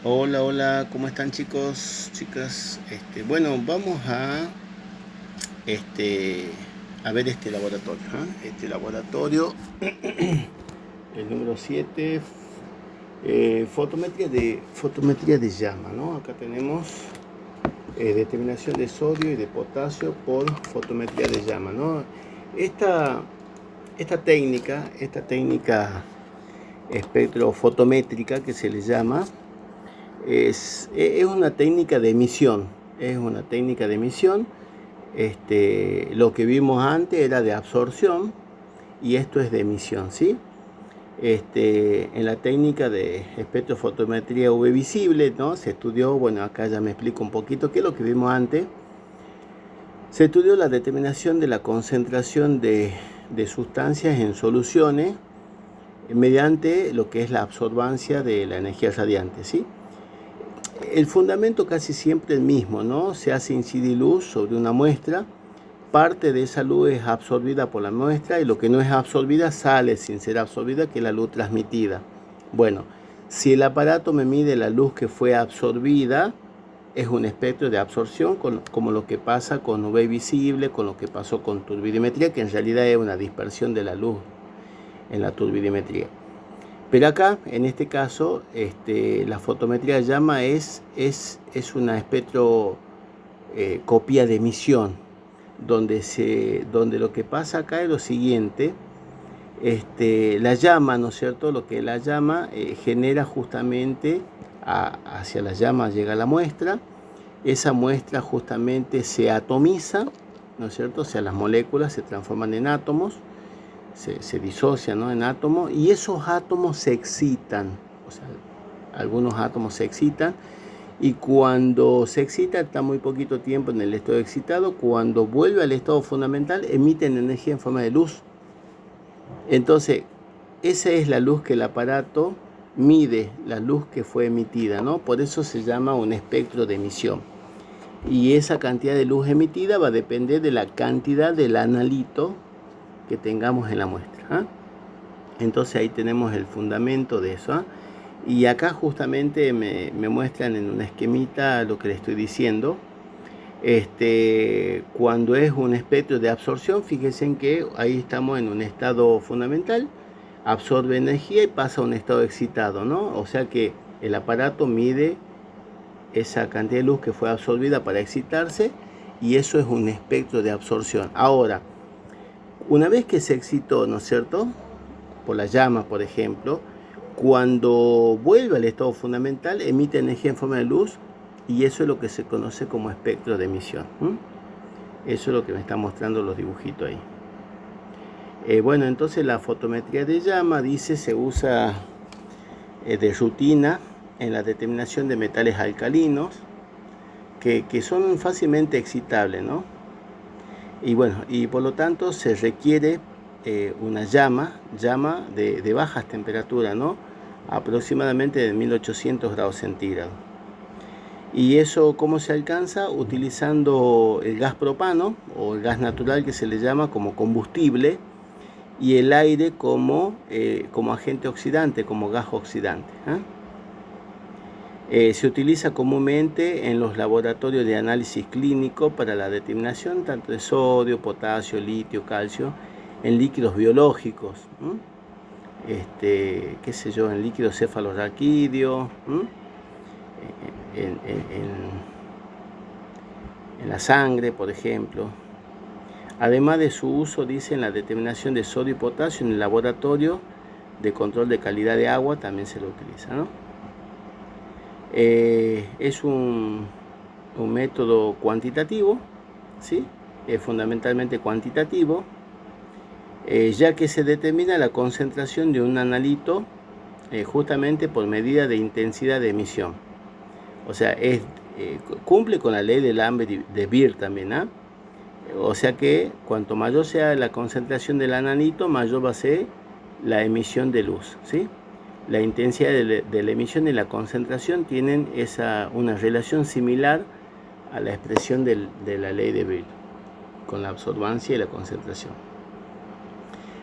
Hola, hola, ¿cómo están chicos, chicas? Bueno, vamos este, a ver este laboratorio, ¿ah? Este laboratorio, el número 7, fotometría de llama, ¿no? Acá tenemos determinación de sodio y de potasio por fotometría de llama, ¿no? Esta, esta técnica espectrofotométrica que se le llama, es una técnica de emisión. Es una técnica de emisión. Lo que vimos antes era de absorción y esto es de emisión, ¿sí? En la técnica de espectrofotometría UV visible, ¿no? Se estudió, bueno, acá ya me explico un poquito qué es lo que vimos antes. Se estudió la determinación de la concentración de sustancias en soluciones mediante lo que es la absorbancia de la energía radiante, ¿sí? El fundamento casi siempre el mismo, ¿no? Se hace incidir luz sobre una muestra, parte de esa luz es absorbida por la muestra y lo que no es absorbida sale sin ser absorbida, que es la luz transmitida. Bueno, si el aparato me mide la luz que fue absorbida, es un espectro de absorción, como lo que pasa con UV visible, con lo que pasó con turbidimetría, que en realidad es una dispersión de la luz en la turbidimetría. Pero acá, en este caso, la fotometría de llama es una espectroscopía de emisión, donde lo que pasa acá es lo siguiente. La llama, ¿no es cierto? Lo que la llama genera justamente, hacia la llama llega la muestra, esa muestra justamente se atomiza, ¿no es cierto? O sea, las moléculas se transforman en átomos, se disocian, ¿no?, en átomos, y esos átomos se excitan, o sea, algunos átomos se excitan, y cuando se excita está muy poquito tiempo en el estado excitado, cuando vuelve al estado fundamental emiten energía en forma de luz. Entonces, esa es la luz que el aparato mide, la luz que fue emitida, ¿no? Por eso se llama un espectro de emisión. Y esa cantidad de luz emitida va a depender de la cantidad del analito que tengamos en la muestra, ¿ah? Entonces ahí tenemos el fundamento de eso, ¿ah? Y acá justamente me muestran en una esquemita lo que le estoy diciendo. Cuando es un espectro de absorción, fíjense en que ahí estamos en un estado fundamental, absorbe energía y pasa a un estado excitado, ¿no? O sea que el aparato mide esa cantidad de luz que fue absorbida para excitarse, y eso es un espectro de absorción. Ahora, una vez que se excitó, ¿no es cierto?, por la llama, por ejemplo, cuando vuelve al estado fundamental, emite energía en forma de luz, y eso es lo que se conoce como espectro de emisión. Eso es lo que me están mostrando los dibujitos ahí. Bueno, entonces la fotometría de llama, dice, se usa de rutina en la determinación de metales alcalinos que son fácilmente excitables, ¿no? Y bueno, y por lo tanto se requiere una llama de bajas temperaturas, ¿no? Aproximadamente de 1800 grados centígrados. ¿Y eso cómo se alcanza? Utilizando el gas propano o el gas natural, que se le llama, como combustible, y el aire como agente oxidante, como gas oxidante, ¿eh? Se utiliza comúnmente en los laboratorios de análisis clínico para la determinación tanto de sodio, potasio, litio, calcio en líquidos biológicos, qué sé yo, en líquidos cefalorraquídeos, en, en la sangre, por ejemplo. Además de su uso, dice, en la determinación de sodio y potasio en el laboratorio de control de calidad de agua también se lo utiliza, ¿no? Es un método cuantitativo, ¿sí? Fundamentalmente cuantitativo, ya que se determina la concentración de un analito justamente por medida de intensidad de emisión. O sea, cumple con la ley de Lambert-de Beer también, o sea que cuanto mayor sea la concentración del analito, mayor va a ser la emisión de luz, ¿sí? La intensidad de la emisión y la concentración tienen una relación similar a la expresión de la ley de Beer, con la absorbancia y la concentración.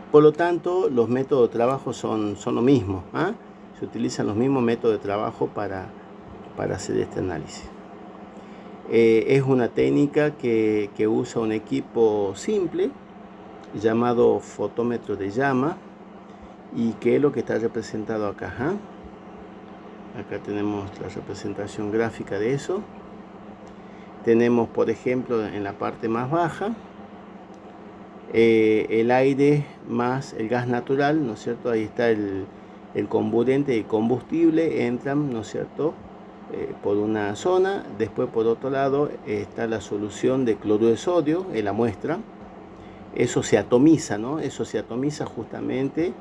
Por lo tanto, los métodos de trabajo son lo mismo, ¿ah? Se utilizan los mismos métodos de trabajo para para hacer este análisis. Es una técnica que usa un equipo simple llamado fotómetro de llama, y que es lo que está representado acá. Acá tenemos la representación gráfica de eso. Tenemos, por ejemplo, en la parte más baja, el aire más el gas natural, ¿no es cierto? Ahí está el comburente y combustible, entran, ¿no es cierto?, por una zona. Después, por otro lado, está la solución de cloruro de sodio en la muestra. Eso se atomiza, ¿no? Eso se atomiza justamente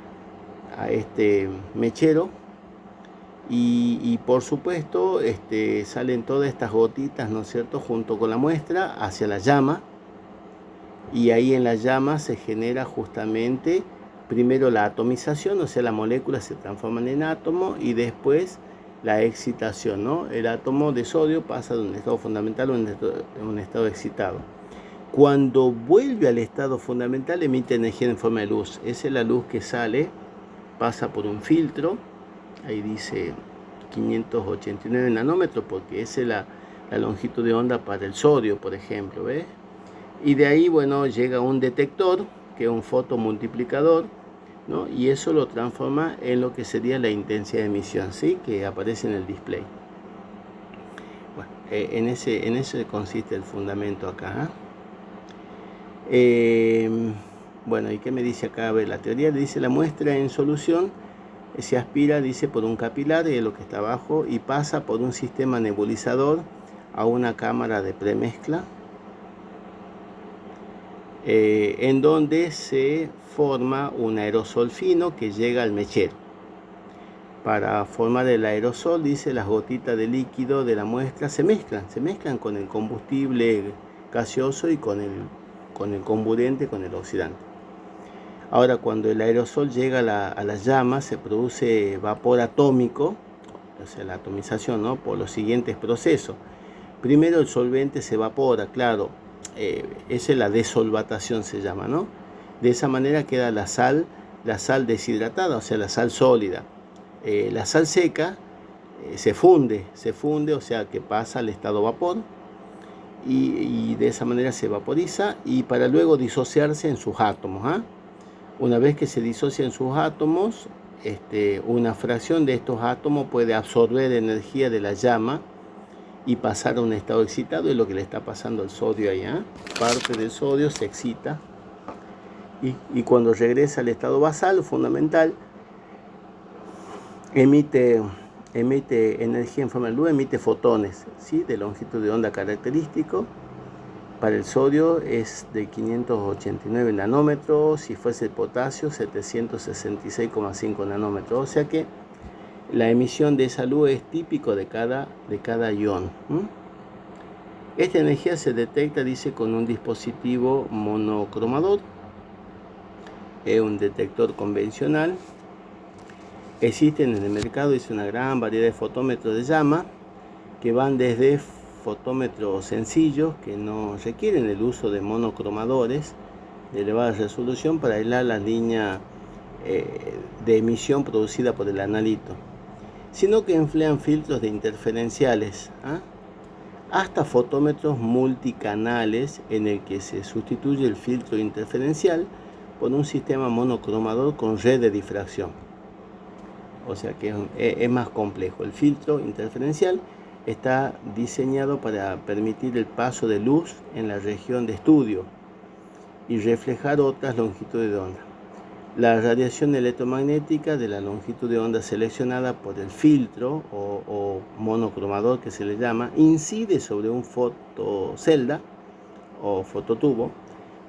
a este mechero. Y por supuesto salen todas estas gotitas, ¿no es cierto?, junto con la muestra hacia la llama, y ahí en la llama se genera justamente primero la atomización, o sea, las moléculas se transforman en átomos, y después la excitación, ¿no? El átomo de sodio pasa de un estado fundamental a un estado excitado. Cuando vuelve al estado fundamental, emite energía en forma de luz. Esa es la luz que sale, pasa por un filtro. Ahí dice 589 nanómetros, porque esa es la longitud de onda para el sodio, por ejemplo, ¿ves? Y de ahí, bueno, llega un detector, que es un fotomultiplicador, ¿no? Y eso lo transforma en lo que sería la intensidad de emisión, ¿sí?, que aparece en el display. Bueno, en eso consiste el fundamento acá. Bueno, ¿y qué me dice acá? A ver, la teoría le dice: la muestra en solución se aspira, dice, por un capilar, es lo que está abajo, y pasa por un sistema nebulizador a una cámara de premezcla, en donde se forma un aerosol fino que llega al mechero. Para formar el aerosol, dice, las gotitas de líquido de la muestra se mezclan con el combustible gaseoso y con el comburente, con el oxidante. Ahora, cuando el aerosol llega a la llama, se produce vapor atómico, o sea, la atomización, ¿no?, por los siguientes procesos. Primero, el solvente se evapora, claro, esa es la desolvatación, se llama, ¿no? De esa manera queda la sal deshidratada, o sea, la sal sólida. La sal seca se funde, o sea, que pasa al estado vapor, y de esa manera se vaporiza, y para luego disociarse en sus átomos. Una vez que se disocian sus átomos, una fracción de estos átomos puede absorber energía de la llama y pasar a un estado excitado. Es lo que le está pasando al sodio ahí. Parte del sodio se excita, y cuando regresa al estado basal, fundamental, emite energía en forma de luz, emite fotones, ¿sí?, de longitud de onda característico. Para el sodio es de 589 nanómetros, si fuese el potasio 766,5 nanómetros, o sea que la emisión de esa luz es típico de cada ion. Esta energía se detecta, dice, con un dispositivo monocromador, es un detector convencional. Existen en el mercado, dice, una gran variedad de fotómetros de llama, que van desde fotómetros sencillos que no requieren el uso de monocromadores de elevada resolución para aislar la línea de emisión producida por el analito, sino que emplean filtros de interferenciales, hasta fotómetros multicanales, en el que se sustituye el filtro interferencial por un sistema monocromador con red de difracción. O sea que es más complejo. El filtro interferencial está diseñado para permitir el paso de luz en la región de estudio y reflejar otras longitudes de onda. La radiación electromagnética de la longitud de onda seleccionada por el filtro o monocromador, que se le llama, incide sobre un fotocelda o fototubo,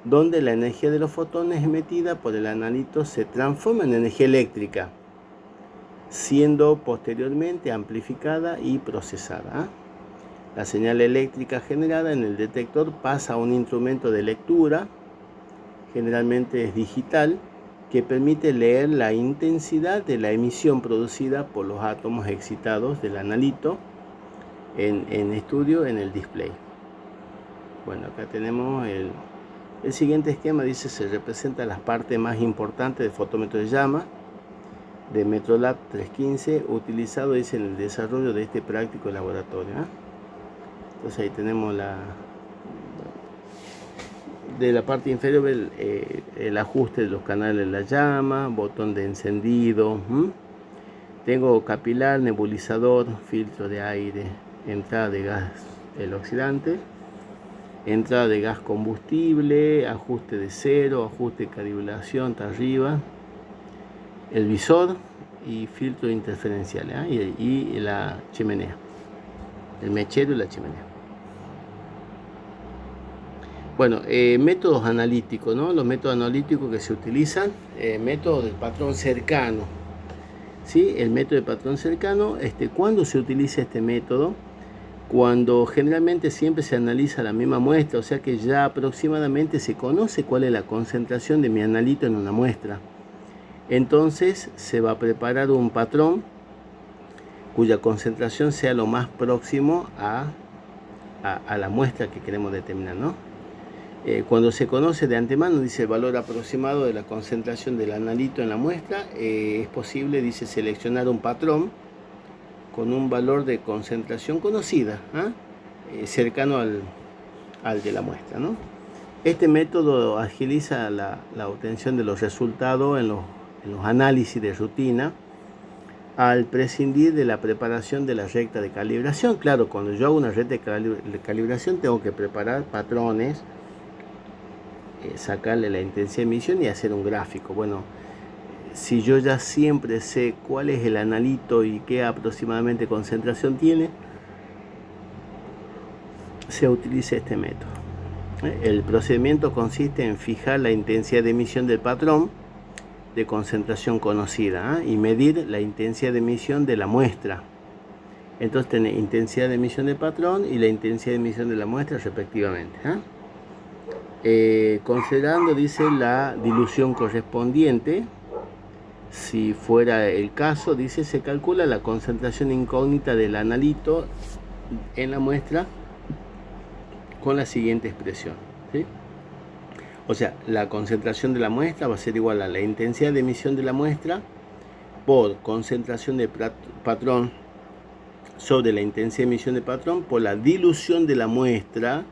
donde la energía de los fotones emitida por el analito se transforma en energía eléctrica, siendo posteriormente amplificada y procesada. La señal eléctrica generada en el detector pasa a un instrumento de lectura, generalmente es digital, que permite leer la intensidad de la emisión producida por los átomos excitados del analito en estudio en el display. Bueno, acá tenemos el siguiente esquema. Dice, se representa las partes más importantes del fotómetro de llama. de Metrolab 315 utilizado es en el desarrollo de este práctico laboratorio. Entonces ahí tenemos de la parte inferior el ajuste de los canales de la llama, botón de encendido. Tengo capilar, nebulizador, filtro de aire, entrada de gas el oxidante, entrada de gas combustible, ajuste de cero, ajuste de calibración, está arriba, el visor y filtro interferencial, y la chimenea, el mechero y la chimenea. Bueno, métodos analíticos, ¿no? Los métodos analíticos que se utilizan, método del patrón cercano. ¿Sí? El método de patrón cercano, ¿cuándo se utiliza este método? Cuando generalmente siempre se analiza la misma muestra, o sea que ya aproximadamente se conoce cuál es la concentración de mi analito en una muestra. Entonces se va a preparar un patrón cuya concentración sea lo más próximo a la muestra que queremos determinar, ¿no? Cuando se conoce de antemano, dice el valor aproximado de la concentración del analito en la muestra, es posible, dice, seleccionar un patrón con un valor de concentración conocida, cercano al de la muestra, ¿no? Este método agiliza la obtención de los resultados en los análisis de rutina al prescindir de la preparación de la recta de calibración. Claro, cuando yo hago una recta de calibración tengo que preparar patrones, sacarle la intensidad de emisión y hacer un gráfico. Bueno, si yo ya siempre sé cuál es el analito y qué aproximadamente concentración tiene, se utiliza este método. El procedimiento consiste en fijar la intensidad de emisión del patrón de concentración conocida y medir la intensidad de emisión de la muestra. Entonces tiene intensidad de emisión del patrón y la intensidad de emisión de la muestra respectivamente. Considerando, dice, la dilución correspondiente, si fuera el caso, dice, se calcula la concentración incógnita del analito en la muestra con la siguiente expresión, ¿sí? O sea, la concentración de la muestra va a ser igual a la intensidad de emisión de la muestra por concentración de patrón sobre la intensidad de emisión de patrón por la dilución de la muestra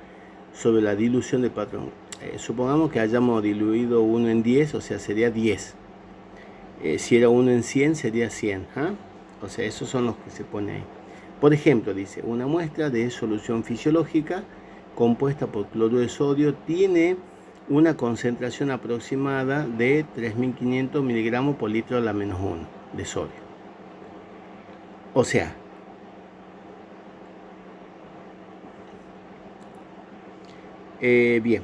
sobre la dilución de patrón. Supongamos que hayamos diluido 1 en 10, o sea, sería 10. Si era 1 en 100, sería 100. O sea, esos son los que se pone ahí. Por ejemplo, dice, una muestra de solución fisiológica compuesta por cloruro de sodio tiene una concentración aproximada de 3.500 miligramos por litro a la menos 1 de sodio. O sea, bien,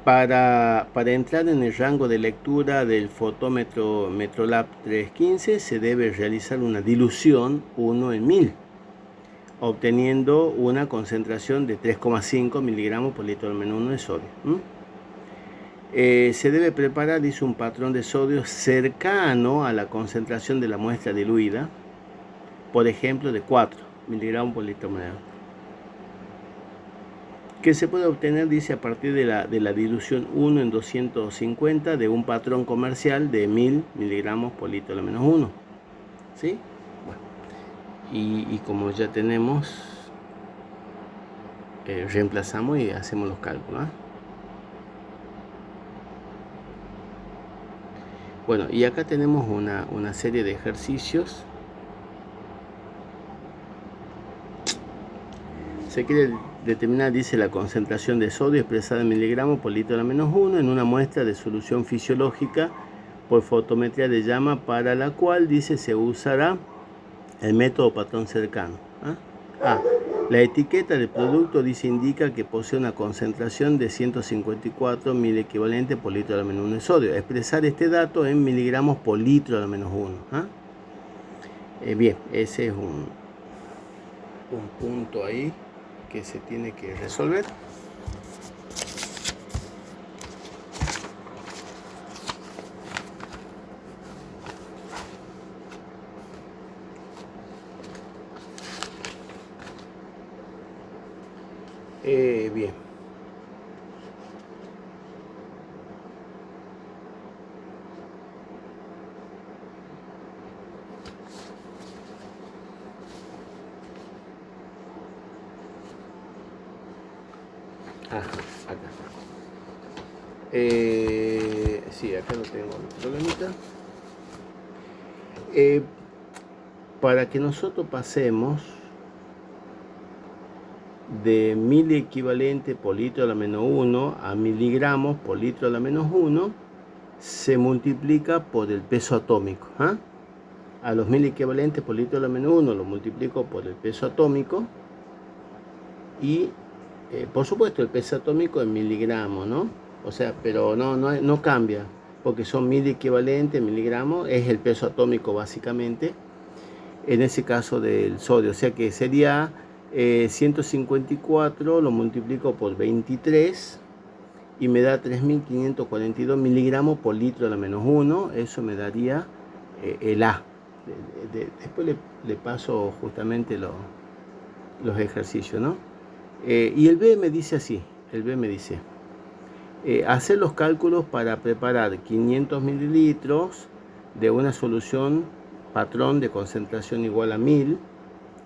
para entrar en el rango de lectura del fotómetro Metrolab 315 se debe realizar una dilución 1 en 1000, obteniendo una concentración de 3,5 miligramos por litro al menos 1 de sodio. Se debe preparar, dice, un patrón de sodio cercano a la concentración de la muestra diluida, por ejemplo de 4 miligramos por litro menos, que se puede obtener, dice, a partir de la dilución 1 en 250 de un patrón comercial de 1000 miligramos por litro al menos 1. ¿Sí? Bueno, y como ya tenemos, reemplazamos y hacemos los cálculos. Bueno, y acá tenemos una serie de ejercicios. Se quiere determinar, dice, la concentración de sodio expresada en miligramos por litro a la menos 1 en una muestra de solución fisiológica por fotometría de llama, para la cual, dice, se usará el método patrón cercano. La etiqueta del producto, dice, indica que posee una concentración de 154 mil equivalentes por litro a la menos 1 de sodio. Expresar este dato en miligramos por litro a la menos 1. Bien, ese es un punto ahí que se tiene que resolver. Bien. Ajá, acá está. Sí, acá no tengo el problemita. Para que nosotros pasemos de mili equivalente por litro a la menos 1 a miligramos por litro a la menos 1, se multiplica por el peso atómico. A los mil equivalentes por litro a la menos 1 lo multiplico por el peso atómico y por supuesto el peso atómico en miligramos, ¿no? O sea, pero no cambia, porque son mil equivalentes, miligramos, es el peso atómico básicamente, en ese caso del sodio, o sea que sería 154, lo multiplico por 23 y me da 3.542 miligramos por litro a la menos 1, eso me daría el A. Después le paso justamente los ejercicios, ¿no? Y el B me dice así, el B me dice, hacer los cálculos para preparar 500 mililitros de una solución patrón de concentración igual a 1000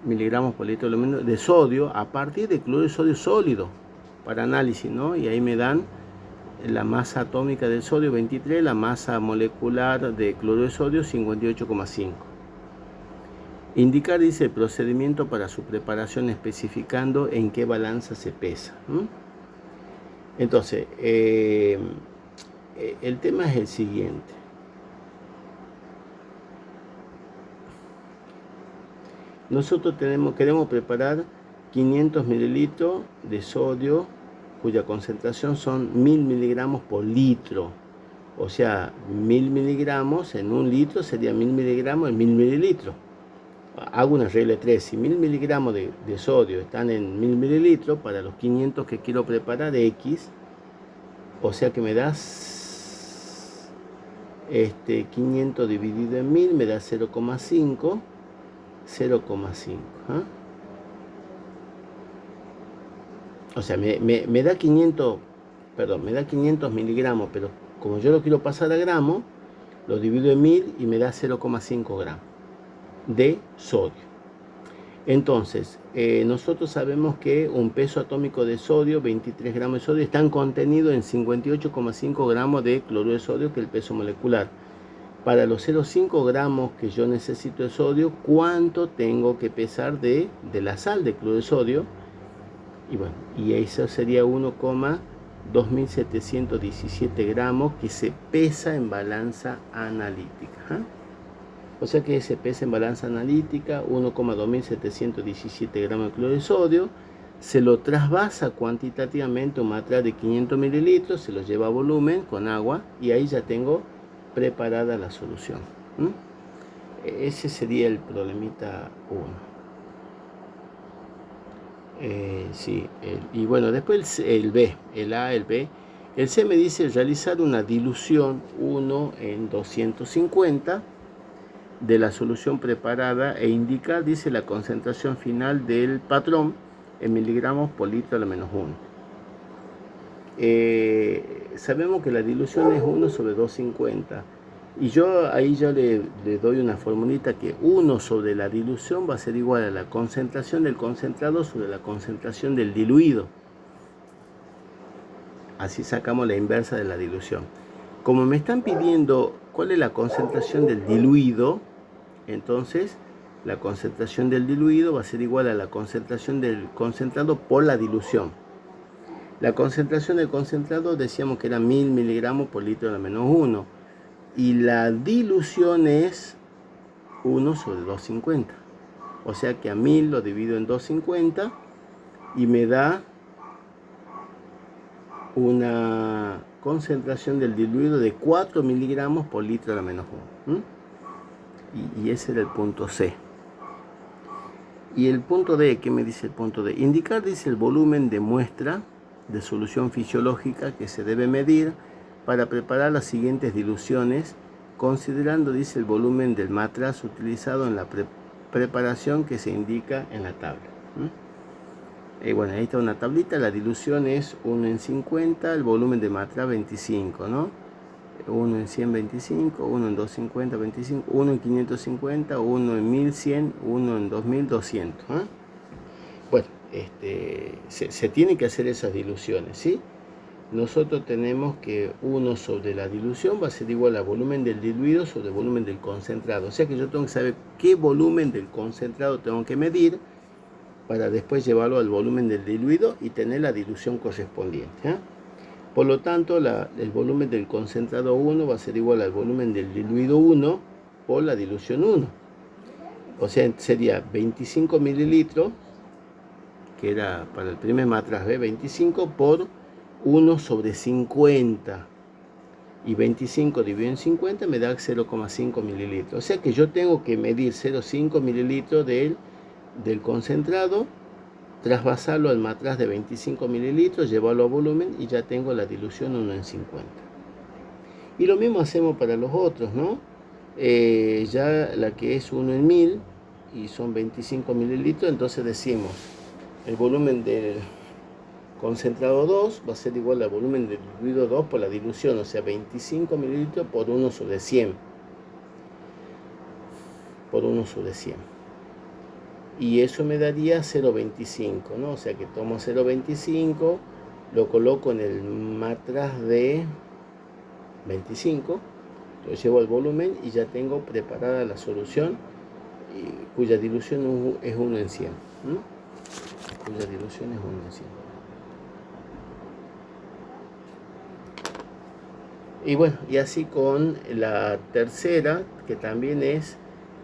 miligramos por litro de sodio a partir de cloruro de sodio sólido para análisis, ¿no? Y ahí me dan la masa atómica del sodio 23, la masa molecular de cloruro de sodio 58,5. Indicar, dice, el procedimiento para su preparación especificando en qué balanza se pesa. Entonces, el tema es el siguiente. Nosotros queremos preparar 500 mililitros de sodio cuya concentración son 1000 miligramos por litro. O sea, 1000 miligramos en un litro sería 1000 miligramos en 1000 mililitros. Hago una regla de 3. Si 1000 miligramos de sodio están en 1000 mililitros, para los 500 que quiero preparar X, o sea que me das 500 dividido en 1000 me da 0,5. 0,5. O sea, me da 500, perdón, me da 500 miligramos, pero como yo lo quiero pasar a gramos, lo divido en 1000 y me da 0,5 gramos de sodio. Entonces, nosotros sabemos que un peso atómico de sodio, 23 gramos de sodio, están contenidos en 58,5 gramos de cloruro de sodio, que es el peso molecular. Para los 0,5 gramos que yo necesito de sodio, ¿cuánto tengo que pesar de la sal de cloruro de sodio? Y bueno, y eso sería 1,2717 gramos que se pesa en balanza analítica. O sea que se pesa en balanza analítica 1,2717 gramos de cloruro de sodio, se lo trasvasa cuantitativamente un material de 500 mililitros, se lo lleva a volumen con agua y ahí ya tengo preparada la solución. Ese sería el problemita 1. Sí, y bueno, después el B, el A, el B. El C me dice realizar una dilución 1 en 250 de la solución preparada e indicar, dice, la concentración final del patrón en miligramos por litro a la menos 1. Sabemos que la dilución es 1 sobre 250 y yo ahí ya le doy una formulita que 1 sobre la dilución va a ser igual a la concentración del concentrado sobre la concentración del diluido. Así sacamos la inversa de la dilución. Como me están pidiendo cuál es la concentración del diluido, entonces la concentración del diluido va a ser igual a la concentración del concentrado por la dilución. La concentración del concentrado decíamos que era 1000 miligramos por litro a la menos 1. Y la dilución es 1 sobre 250. O sea que a 1000 lo divido en 250 y me da una concentración del diluido de 4 miligramos por litro a la menos 1. Y ese era el punto C. Y el punto D, ¿qué me dice el punto D? Indicar, dice, el volumen de muestra de solución fisiológica que se debe medir para preparar las siguientes diluciones, considerando, dice, el volumen del matraz utilizado en la preparación que se indica en la tabla. Bueno, ahí está una tablita, la dilución es 1 en 50, el volumen de matraz 25, ¿no? 1 en 100, 25, 1 en 250, 25, 1 en 550, 1 en 1100, 1 en 2200. Bueno, se tienen que hacer esas diluciones, ¿sí? Nosotros tenemos que 1 sobre la dilución va a ser igual al volumen del diluido sobre el volumen del concentrado. O sea que yo tengo que saber qué volumen del concentrado tengo que medir para después llevarlo al volumen del diluido y tener la dilución correspondiente, ¿eh? Por lo tanto, el volumen del concentrado 1 va a ser igual al volumen del diluido 1 por la dilución 1. O sea, sería 25 mililitros, que era para el primer matraz, 25 por 1 sobre 50. Y 25 dividido en 50 me da 0,5 mililitros. O sea que yo tengo que medir 0,5 mililitros del concentrado, trasvasarlo al matraz de 25 mililitros, llevarlo a volumen y ya tengo la dilución 1 en 50. Y lo mismo hacemos para los otros, ¿no? Ya la que es 1 en 1000 y son 25 mililitros, entonces decimos el volumen del concentrado 2 va a ser igual al volumen del diluido 2 por la dilución, o sea 25 mililitros por 1 sobre 100. Por 1 sobre 100. Y eso me daría 0,25, ¿no? O sea que tomo 0,25, lo coloco en el matraz de 25, lo llevo al volumen y ya tengo preparada la solución, cuya dilución es 1 en 100. Cuya dilución es 1 en 100. Y bueno, y así con la tercera, que también es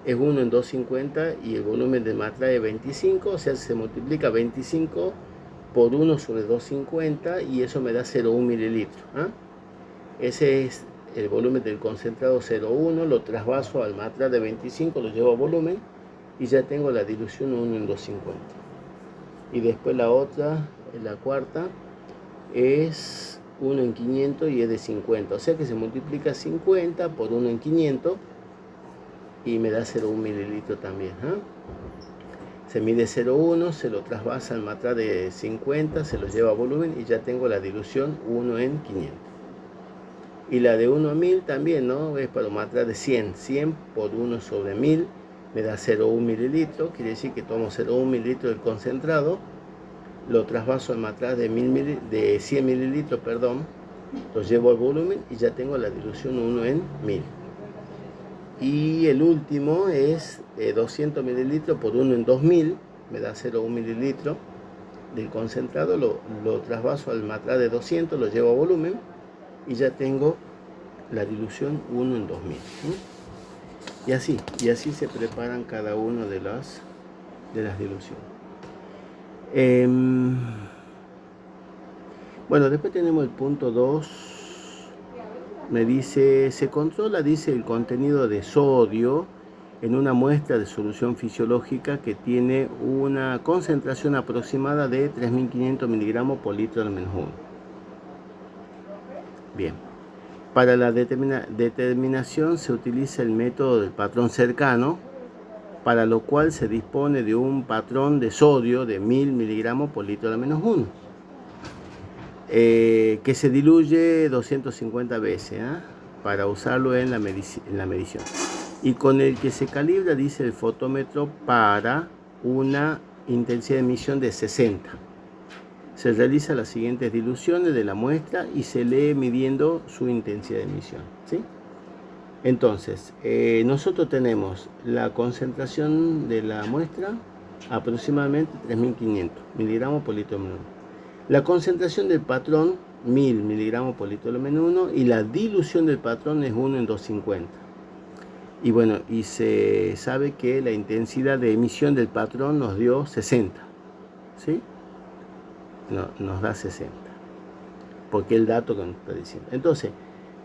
1 en 250 y el volumen del matraz es 25, o sea, se multiplica 25 por 1 sobre 250 y eso me da 0,1 mililitros. Ese es el volumen del concentrado 0,1, lo trasvaso al matraz de 25, lo llevo a volumen y ya tengo la dilución 1 en 250. Y después la otra, la cuarta, es 1 en 500 y es de 50, o sea que se multiplica 50 por 1 en 500 y me da 0,1 mililitro también. Se mide 0,1, se lo trasvasa al matraz de 50, se lo lleva a volumen y ya tengo la dilución 1 en 500. Y la de 1 a 1000 también, ¿no? Es para un matraz de 100, 100 por 1 sobre 1000 me da 0,1 mililitro, quiere decir que tomo 0,1 mililitro del concentrado, lo trasvaso al matraz de 100 mililitros, perdón, lo llevo al volumen y ya tengo la dilución 1 en 1000. Y el último es 200 mililitros por 1 en 2000, me da 0,1 mililitro del concentrado, lo trasvaso al matraz de 200, lo llevo a volumen y ya tengo la dilución 1 en 2000. Y así se preparan cada una de las diluciones. Bueno, después tenemos el punto 2. Me dice, se controla, dice, el contenido de sodio en una muestra de solución fisiológica que tiene una concentración aproximada de 3500 miligramos por litro al menos 1. Bien. Para la determinación se utiliza el método del patrón cercano, para lo cual se dispone de un patrón de sodio de 1000 miligramos por litro al menos 1. Que se diluye 250 veces para usarlo en la medición. Y con el que se calibra, dice, el fotómetro para una intensidad de emisión de 60. Se realizan las siguientes diluciones de la muestra y se lee midiendo su intensidad de emisión, ¿sí? Entonces, nosotros tenemos la concentración de la muestra aproximadamente 3500 miligramos por litro menos 1. La concentración del patrón 1000 miligramos por litro menos 1 y la dilución del patrón es 1 en 250. Y bueno, y se sabe que la intensidad de emisión del patrón nos dio 60, ¿sí? Nos da 60, porque el dato que nos está diciendo. Entonces,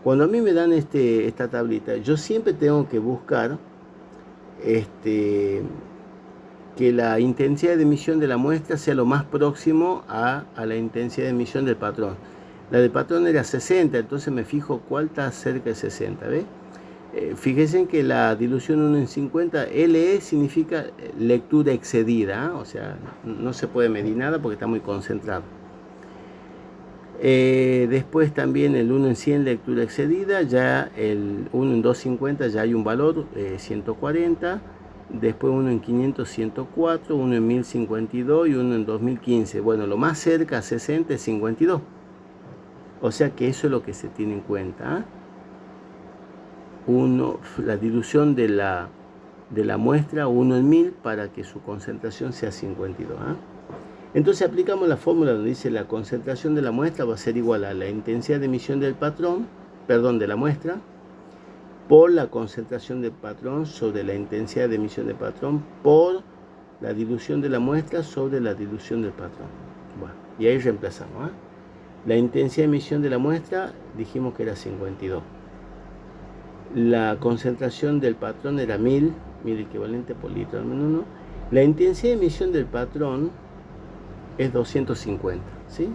cuando a mí me dan esta tablita, yo siempre tengo que buscar que la intensidad de emisión de la muestra sea lo más próximo a la intensidad de emisión del patrón. La del patrón era 60, entonces me fijo cuál está cerca de 60, ¿ves? Fíjense que la dilución 1 en 50, LE significa lectura excedida, o sea, no se puede medir nada porque está muy concentrado. Después también el 1 en 100, lectura excedida, ya el 1 en 250 ya hay un valor, 140, después uno en 500, 104, uno en 1052 y uno en 2015. Bueno, lo más cerca a 60 es 52. O sea que eso es lo que se tiene en cuenta. La dilución de la muestra 1 en 1000 para que su concentración sea 52. Entonces aplicamos la fórmula donde dice la concentración de la muestra va a ser igual a la intensidad de emisión del patrón, de la muestra, por la concentración del patrón sobre la intensidad de emisión del patrón por la dilución de la muestra sobre la dilución del patrón. Bueno, y ahí reemplazamos. La intensidad de emisión de la muestra dijimos que era 52. La concentración del patrón era 1000 equivalente por litro al menos 1. La intensidad de emisión del patrón es 250, ¿sí?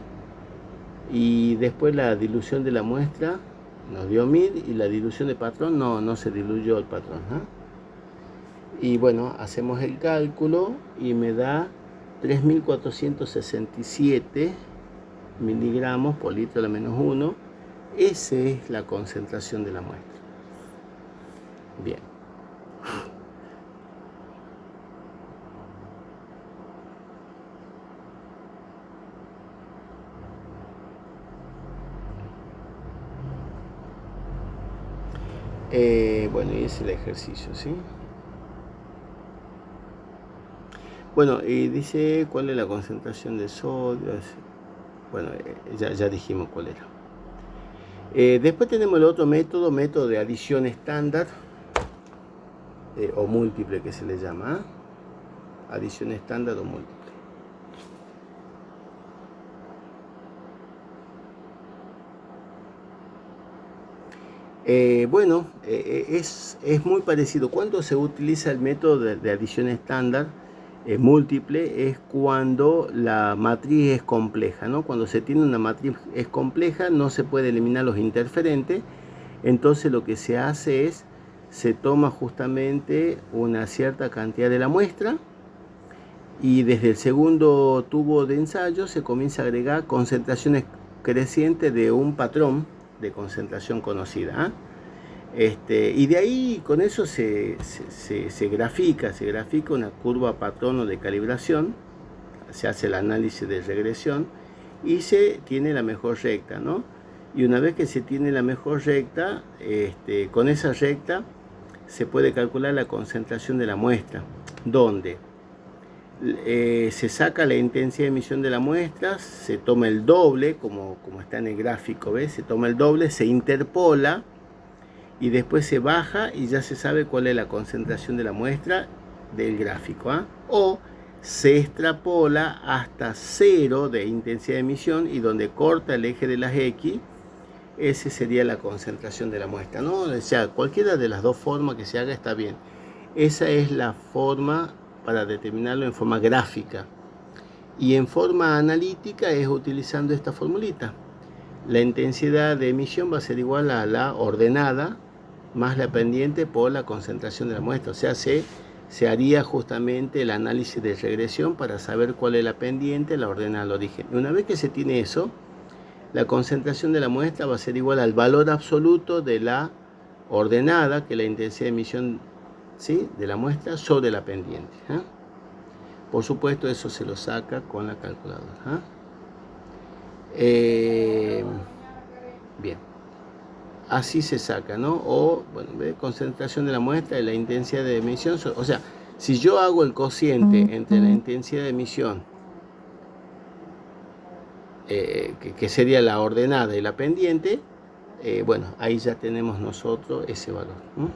Y después la dilución de la muestra nos dio 1000 y la dilución de patrón no se diluyó el patrón. Y bueno, hacemos el cálculo y me da 3467 miligramos por litro a la menos 1. Esa es la concentración de la muestra. Bien. Bueno, y ese es el ejercicio, ¿sí? Bueno, y dice cuál es la concentración de sodio. Bueno, ya dijimos cuál era. Después tenemos el otro método de adición estándar o múltiple que se le llama. Adición estándar o múltiple. Bueno, es muy parecido. Cuando se utiliza el método de adición estándar múltiple es cuando la matriz es compleja, ¿no? Cuando se tiene una matriz es compleja, no se puede eliminar los interferentes. Entonces lo que se hace es, se toma justamente una cierta cantidad de la muestra y desde el segundo tubo de ensayo se comienza a agregar concentraciones crecientes de un patrón de concentración conocida. Y de ahí con eso se grafica una curva patrono de calibración, se hace el análisis de regresión y se tiene la mejor recta, ¿no? Y una vez que se tiene la mejor recta, con esa recta se puede calcular la concentración de la muestra, donde se saca la intensidad de emisión de la muestra, se toma el doble, como está en el gráfico, ¿ves? Se toma el doble, se interpola y después se baja y ya se sabe cuál es la concentración de la muestra del gráfico. O se extrapola hasta 0 de intensidad de emisión y donde corta el eje de las X, esa sería la concentración de la muestra, ¿no? O sea, cualquiera de las dos formas que se haga está bien. Esa es la forma para determinarlo en forma gráfica. Y en forma analítica es utilizando esta formulita. La intensidad de emisión va a ser igual a la ordenada más la pendiente por la concentración de la muestra. O sea, se haría justamente el análisis de regresión para saber cuál es la pendiente, la ordenada, el origen. Y una vez que se tiene eso, la concentración de la muestra va a ser igual al valor absoluto de la ordenada, que es la intensidad de emisión, ¿sí?, de la muestra sobre la pendiente. Por supuesto, eso se lo saca con la calculadora. Bien. Así se saca, ¿no? O, bueno, concentración de la muestra y la intensidad de emisión. O sea, si yo hago el cociente entre la intensidad de emisión, que sería la ordenada y la pendiente, bueno, ahí ya tenemos nosotros ese valor, ¿no?